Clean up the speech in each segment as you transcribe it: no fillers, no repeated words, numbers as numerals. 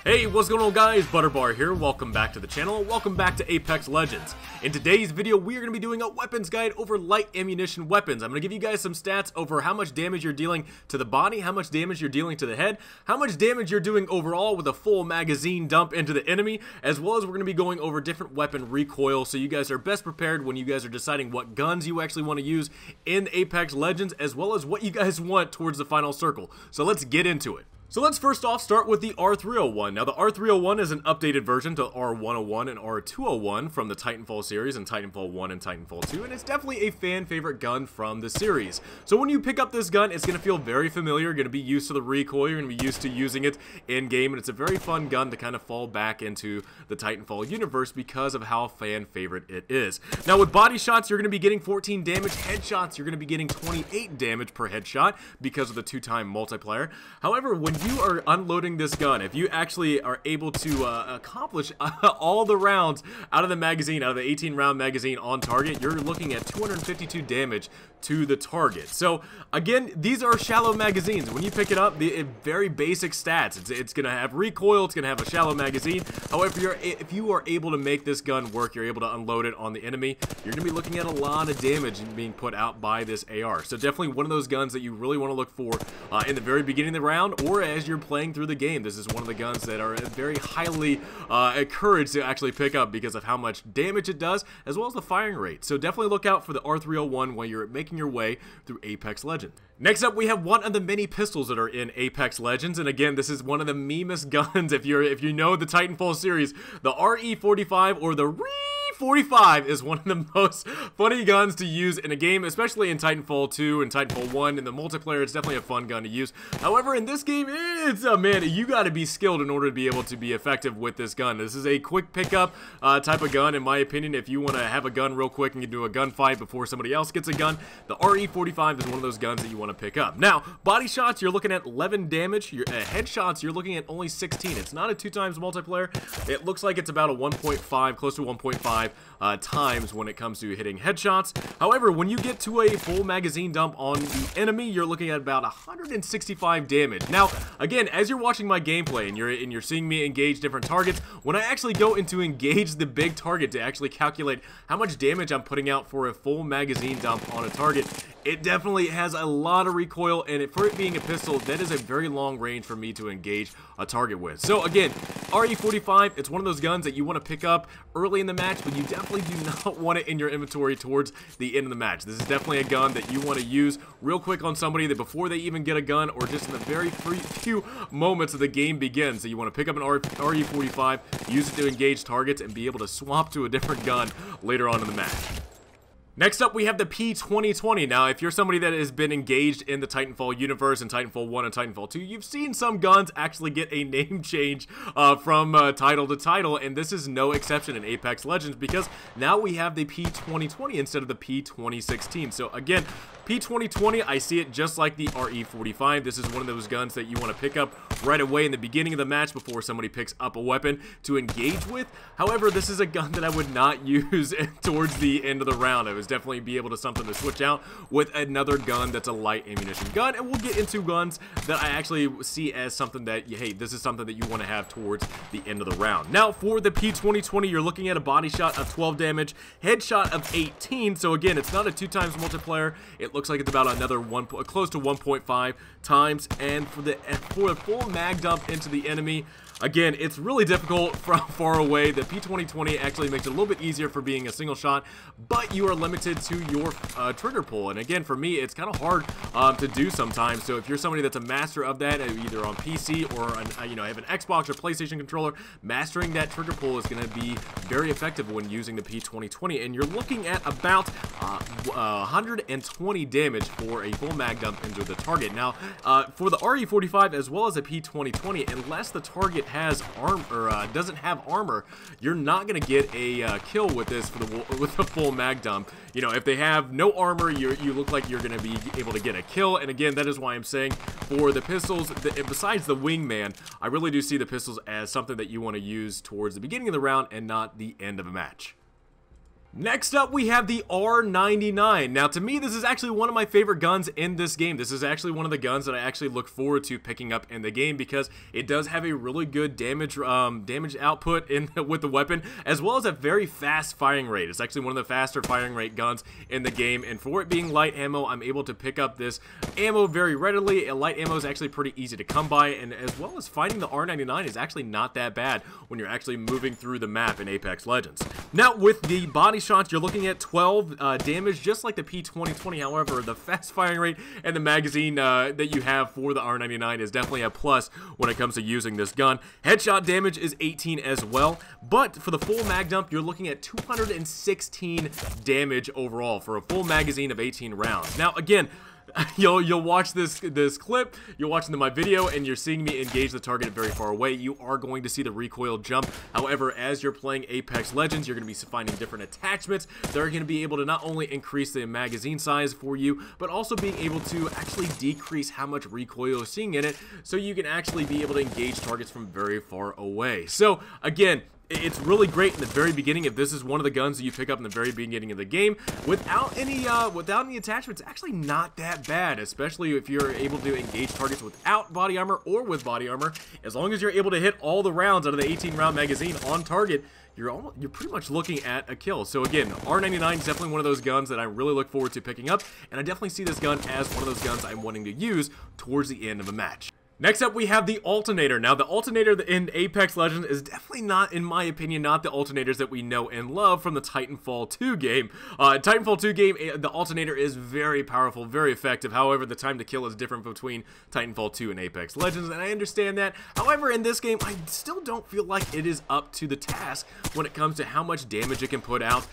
Hey, what's going on guys? Butterbar here. Welcome back to the channel. Welcome back to Apex Legends. In today's video, we are going to be doing a weapons guide over light ammunition weapons. I'm going to give you guys some stats over how much damage you're dealing to the body, how much damage you're dealing to the head, how much damage you're doing overall with a full magazine dump into the enemy, as well as we're going to be going over different weapon recoil so you guys are best prepared when you guys are deciding what guns you actually want to use in Apex Legends, as well as what you guys want towards the final circle. So let's get into it. So let's first off start with the R301. Now the R301 is an updated version to R101 and R201 from the Titanfall series and Titanfall 1 and Titanfall 2, and it's definitely a fan favorite gun from the series. So when you pick up this gun, it's going to feel very familiar, you're going to be used to the recoil, you're going to be used to using it in game, and it's a very fun gun to kind of fall back into the Titanfall universe because of how fan favorite it is. Now with body shots, you're going to be getting 14 damage, headshots, you're going to be getting 28 damage per headshot because of the 2-time multiplier. However, when you are unloading this gun, if you actually are able to accomplish all the rounds out of the magazine, out of the 18-round magazine on target, you're looking at 252 damage to the target. So again, these are shallow magazines. When you pick it up, the very basic stats. It's going to have recoil, it's going to have a shallow magazine. However, if you are able to make this gun work, you're able to unload it on the enemy, you're going to be looking at a lot of damage being put out by this AR. So definitely one of those guns that you really want to look for in the very beginning of the round, or as you're playing through the game. This is one of the guns that are very highly encouraged to actually pick up because of how much damage it does, as well as the firing rate. So definitely look out for the R301 while you're making your way through Apex Legends. Next up, we have one of the many pistols that are in Apex Legends, and again, this is one of the memest guns if you know the Titanfall series. The RE45 or the 45 is one of the most funny guns to use in a game, especially in Titanfall 2 and Titanfall 1. In the multiplayer, it's definitely a fun gun to use. However, in this game, it's man, you got to be skilled in order to be able to be effective with this gun. This is a quick pickup type of gun, in my opinion. If you want to have a gun real quick and you do a gunfight before somebody else gets a gun, the RE45 is one of those guns that you want to pick up. Now, body shots, you're looking at 11 damage. Your headshots, you're looking at only 16. It's not a 2-times multiplayer. It looks like it's about a 1.5, close to 1.5 times when it comes to hitting headshots. However, when you get to a full magazine dump on the enemy, you're looking at about 165 damage. Now, again, as you're watching my gameplay and you're seeing me engage different targets, when I actually go into engage the big target to actually calculate how much damage I'm putting out for a full magazine dump on a target, it definitely has a lot of recoil, and for it being a pistol, that is a very long range for me to engage a target with. So again, RE45, it's one of those guns that you want to pick up early in the match, but you definitely do not want it in your inventory towards the end of the match. This is definitely a gun that you want to use real quick on somebody that before they even get a gun, or just in the very few moments of the game begins. So you want to pick up an RE45, use it to engage targets, and be able to swap to a different gun later on in the match. Next up, we have the P2020. Now, if you're somebody that has been engaged in the Titanfall universe and Titanfall 1 and Titanfall 2, you've seen some guns actually get a name change from title to title, and this is no exception in Apex Legends because now we have the P2020 instead of the P2016. So again, P2020, I see it just like the RE45. This is one of those guns that you want to pick up right away in the beginning of the match before somebody picks up a weapon to engage with. However, this is a gun that I would not use towards the end of the round. I was definitely be able to something to switch out with another gun that's a light ammunition gun, and we'll get into guns that I actually see as something that, hey, this is something that you want to have towards the end of the round. Now, for the P2020, you're looking at a body shot of 12 damage, headshot of 18, so again, it's not a 2-times multiplier. It looks like it's about another close to 1.5 times, and for the full mag dump into the enemy, again, it's really difficult from far away. The P2020 actually makes it a little bit easier for being a single shot, but you are limited to your trigger pull. And again, for me, it's kind of hard to do sometimes. So if you're somebody that's a master of that, either on PC or have an Xbox or PlayStation controller, mastering that trigger pull is going to be very effective when using the P2020. And you're looking at about 120 damage for a full mag dump into the target. Now, for the RE45 as well as the P2020, unless the target has doesn't have armor, you're not going to get a kill with this with the full mag dump. You know, if they have no armor, you look like you're going to be able to get a kill. And again, that is why I'm saying for the pistols, besides the wingman, I really do see the pistols as something that you want to use towards the beginning of the round and not the end of a match. Next up, we have the R99. Now, to me, this is actually one of my favorite guns in this game. This is actually one of the guns that I actually look forward to picking up in the game because it does have a really good damage output with the weapon, as well as a very fast firing rate. It's actually one of the faster firing rate guns in the game, and for it being light ammo, I'm able to pick up this ammo very readily. Light ammo is actually pretty easy to come by, and as well as finding the R99 is actually not that bad when you're actually moving through the map in Apex Legends. Now, with the body shots, you're looking at 12 damage, just like the P2020. However, the fast firing rate and the magazine that you have for the R99 is definitely a plus when it comes to using this gun. Headshot damage is 18 as well, but for the full mag dump, you're looking at 216 damage overall for a full magazine of 18 rounds. Now, again, you'll watch this clip, you're watching my video, and you're seeing me engage the target very far away. You are going to see the recoil jump. However, as you're playing Apex Legends, you're going to be finding different attachments that are going to be able to not only increase the magazine size for you, but also being able to actually decrease how much recoil you're seeing in it, so you can actually be able to engage targets from very far away. So, again, it's really great in the very beginning if this is one of the guns that you pick up in the very beginning of the game without any attachments. Actually not that bad, especially if you're able to engage targets without body armor or with body armor. As long as you're able to hit all the rounds out of the 18-round magazine on target, you're pretty much looking at a kill. So again, R99 is definitely one of those guns that I really look forward to picking up, and I definitely see this gun as one of those guns I'm wanting to use towards the end of a match. Next up, we have the Alternator. Now, the Alternator in Apex Legends is definitely not, in my opinion, not the Alternators that we know and love from the Titanfall 2 game. Titanfall 2 game, the Alternator is very powerful, very effective. However, the time to kill is different between Titanfall 2 and Apex Legends, and I understand that. However, in this game, I still don't feel like it is up to the task when it comes to how much damage it can put out,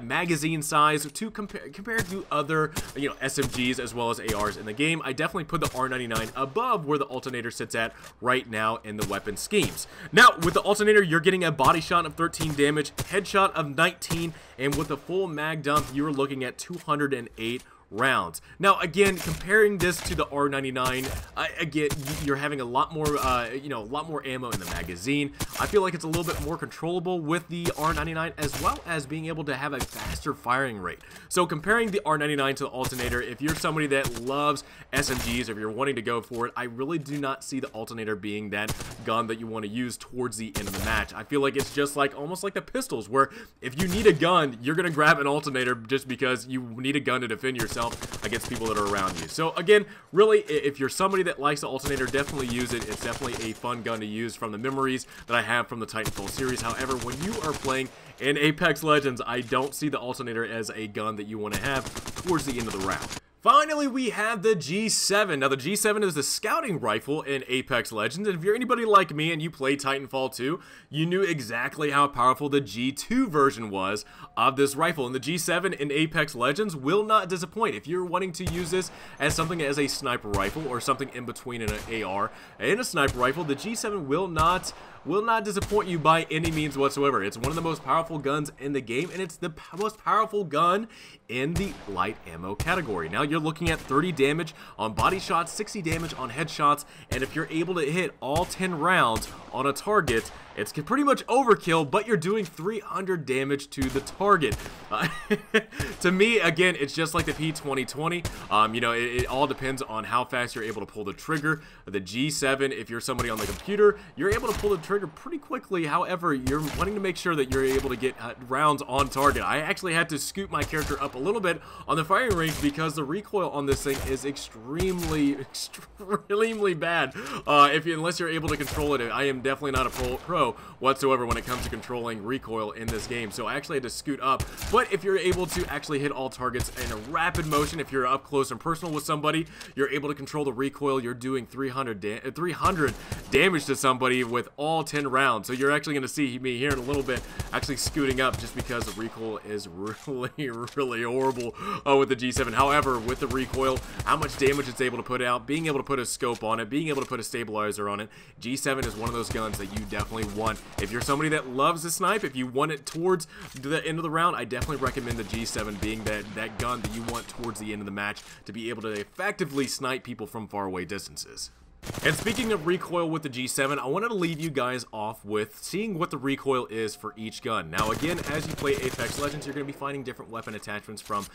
magazine size compared to other, SMGs as well as ARs in the game. I definitely put the R99 above where the Alternator sits at right now in the weapon schemes. Now, with the Alternator, you're getting a body shot of 13 damage, headshot of 19, and with a full mag dump, you're looking at 208 rounds. Now, again, comparing this to the R99, again, you're having a lot more, a lot more ammo in the magazine. I feel like it's a little bit more controllable with the R99, as well as being able to have a faster firing rate. So, comparing the R99 to the Alternator, if you're somebody that loves SMGs, if you're wanting to go for it, I really do not see the Alternator being that gun that you want to use towards the end of the match. I feel like it's just like, almost like the pistols, where if you need a gun, you're going to grab an Alternator just because you need a gun to defend yourself against people that are around you. So again, really, if you're somebody that likes the Alternator, definitely use it. It's definitely a fun gun to use from the memories that I have from the Titanfall series. However, when you are playing in Apex Legends, I don't see the Alternator as a gun that you want to have towards the end of the round. Finally, we have the G7. Now, the G7 is the scouting rifle in Apex Legends, and if you're anybody like me and you played Titanfall 2, you knew exactly how powerful the G2 version was of this rifle, and the G7 in Apex Legends will not disappoint. If you're wanting to use this as something as a sniper rifle or something in between an AR and a sniper rifle, the G7 will not disappoint you by any means whatsoever. It's one of the most powerful guns in the game, and it's the most powerful gun in the light ammo category. Now, you're looking at 30 damage on body shots, 60 damage on headshots, and if you're able to hit all 10 rounds on a target, it's pretty much overkill, but you're doing 300 damage to the target. To me, again, it's just like the P2020. It all depends on how fast you're able to pull the trigger. The G7, if you're somebody on the computer, you're able to pull the trigger pretty quickly. However, you're wanting to make sure that you're able to get rounds on target. I actually had to scoot my character up a little bit on the firing range because the recoil on this thing is extremely bad. Unless you're able to control it, I am definitely not a pro whatsoever when it comes to controlling recoil in this game. So I actually had to scoot up. But if you're able to actually hit all targets in a rapid motion, if you're up close and personal with somebody, you're able to control the recoil. You're doing 300 damage to somebody with all 10 rounds. So you're actually going to see me here in a little bit actually scooting up just because the recoil is really horrible with the G7. However, with the recoil, how much damage it's able to put out, being able to put a scope on it, being able to put a stabilizer on it, G7 is one of those guns that you definitely want. If you're somebody that loves the snipe, if you want it towards the end of the round, I definitely recommend the G7 being that gun that you want towards the end of the match to be able to effectively snipe people from far away distances. And speaking of recoil with the G7, I wanted to leave you guys off with seeing what the recoil is for each gun. Now again, as you play Apex Legends, you're going to be finding different weapon attachments from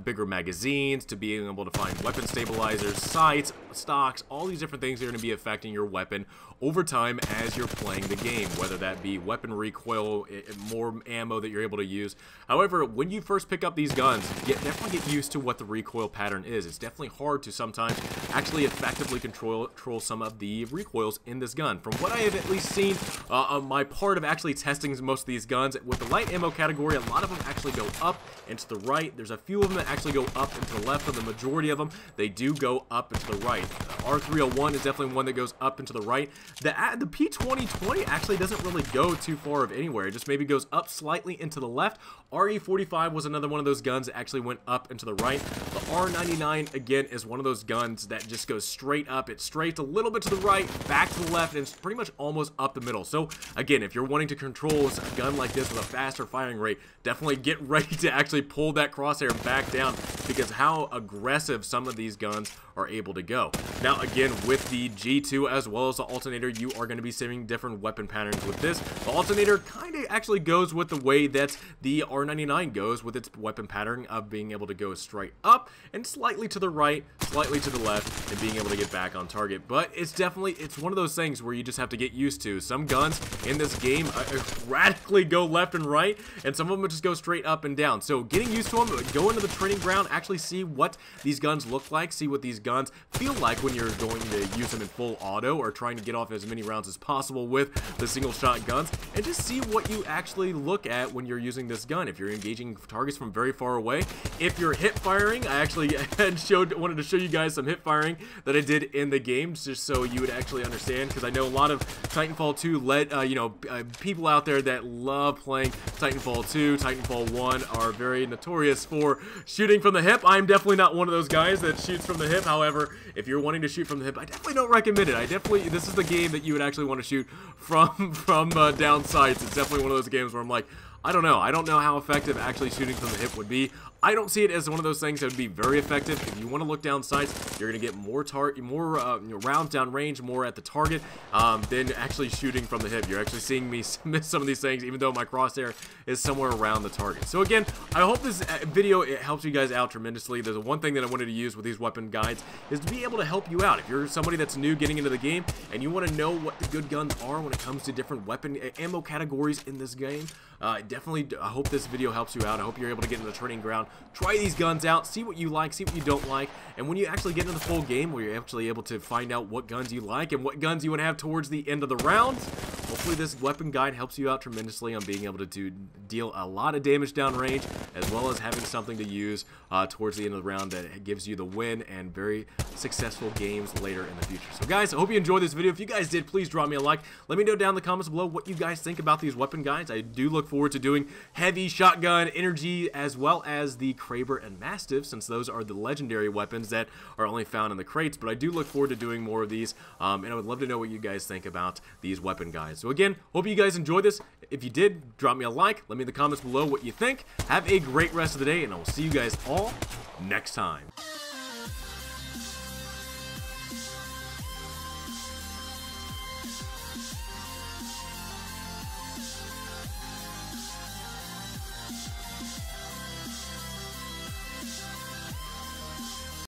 bigger magazines to being able to find weapon stabilizers, sights, stocks, all these different things are going to be affecting your weapon over time as you're playing the game, whether that be weapon recoil, more ammo that you're able to use. However, when you first pick up these guns, definitely get used to what the recoil pattern is. It's definitely hard to sometimes actually effectively control some of the recoils in this gun. From what I have at least seen on my part of actually testing most of these guns, with the light ammo category, a lot of them actually go up and to the right. There's a few of them that actually go up and to the left, but the majority of them, they do go up and to the right. R301 is definitely one that goes up and to the right. The P2020 actually doesn't really go too far of anywhere. It just maybe goes up slightly into the left. RE45 was another one of those guns that actually went up and to the right. The R99, again, is one of those guns that just goes straight up. It's straight a little bit to the right, back to the left, and it's pretty much almost up the middle. So, again, if you're wanting to control a gun like this with a faster firing rate, definitely get ready to actually pull that crosshair back down, because how aggressive some of these guns are able to go. Now, again, with the G2 as well as the Alternator, you are going to be seeing different weapon patterns with this. The Alternator kind of actually goes with the way that the R99 goes with its weapon pattern of being able to go straight up and slightly to the right, slightly to the left, and being able to get back on target. But it's one of those things where you just have to get used to. Some guns in this game radically go left and right, and some of them just go straight up and down. So getting used to them, go into the training ground, actually see what these guns look like, see what these guns feel like when you're going to use them in full auto or trying to get off as many rounds as possible with the single shot guns, and just see what you actually look at when you're using this gun. If you're engaging targets from very far away, if you're hip firing, I actually wanted to show you guys some hip firing that I did in the game, just so you would actually understand, because I know a lot of Titanfall 2 people out there that love playing Titanfall 2, Titanfall 1 are very notorious for shooting from the hip. I'm definitely not one of those guys that shoots from the hip. However, if you're wanting to shoot from the hip, I definitely don't recommend it. This is the game that you would actually want to shoot from down sights. It's definitely one of those games where I'm like, I don't know how effective actually shooting from the hip would be. I don't see it as one of those things that would be very effective. If you want to look down sights, you're going to get more rounds down range, more at the target than actually shooting from the hip. You're actually seeing me miss some of these things, even though my crosshair is somewhere around the target. So again, I hope this video helps you guys out tremendously. There's one thing that I wanted to use with these weapon guides is to be able to help you out. If you're somebody that's new getting into the game and you want to know what the good guns are when it comes to different weapon ammo categories in this game, I hope this video helps you out. I hope you're able to get into the training ground, try these guns out, see what you like, see what you don't like, and when you actually get into the full game where you're actually able to find out what guns you like and what guns you want to have towards the end of the rounds, hopefully this weapon guide helps you out tremendously on being able to deal a lot of damage downrange, as well as having something to use towards the end of the round that gives you the win and very successful games later in the future. So guys, I hope you enjoyed this video. If you guys did, please drop me a like. Let me know down in the comments below what you guys think about these weapon guides. I do look forward to doing heavy shotgun, energy, as well as the Kraber and Mastiff, since those are the legendary weapons that are only found in the crates. But I do look forward to doing more of these, and I would love to know what you guys think about these weapon guides. So again, hope you guys enjoyed this. If you did, drop me a like. Let me in the comments below what you think. Have a great rest of the day, and I will see you guys all next time.